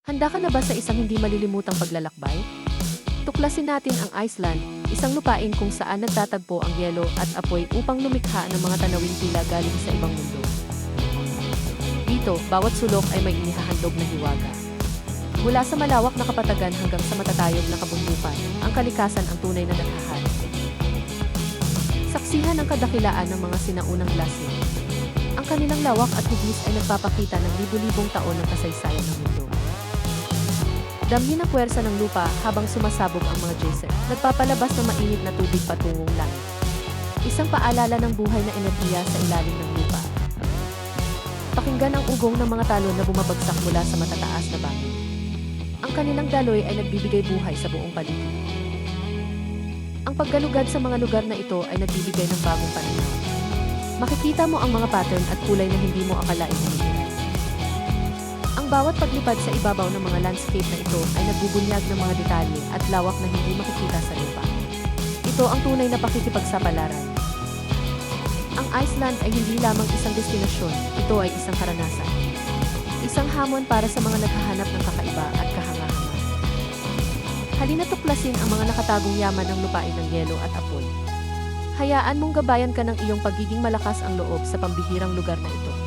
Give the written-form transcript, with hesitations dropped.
Handa ka na ba sa isang hindi malilimutang paglalakbay? Tuklasin natin ang Iceland, isang lupain kung saan nagtatagpo ang yelo at apoy upang lumikha ng mga tanawing tila galing sa ibang mundo. Dito, bawat sulok ay may inihahandog na hiwaga. Mula sa malawak na kapatagan hanggang sa matatayog na kabundukan, ang kalikasan ang tunay na naghahari. Saksihan ang kadakilaan ng mga sinaunang glacier. Ang kanilang lawak at hugis ay nagpapakita ng libu-libong taon ng kasaysayan ng mundo. Damhin ang puwersa ng lupa habang sumasabog ang mga geyser, nagpapalabas ng mainit na tubig patungong langit. Isang paalala ng buhay na enerhiya sa ilalim ng lupa. Pakinggan ang ugong ng mga talon na bumabagsak mula sa matataas na bangin. Ang kanilang daloy ay nagbibigay buhay sa buong paligid. Ang paggalugad sa mga lugar na ito ay nagbibigay ng bagong pananaw. Makikita mo ang mga pattern at kulay na hindi mo akalain na. Ang bawat paglipad sa ibabaw ng mga landscape na ito ay nagbubunyag ng mga detalye at lawak na hindi makikita sa lupa. Ito ang tunay na pakikipagsapalaran. Ang Iceland ay hindi lamang isang destinasyon, ito ay isang karanasan. Isang hamon para sa mga naghahanap ng kakaiba at kahanga-hanga. Halina tuklasin ang mga nakatagong yaman ng lupain ng yelo at apoy. Hayaan mong gabayan ka ng iyong pagiging malakas ang loob sa pambihirang lugar na ito.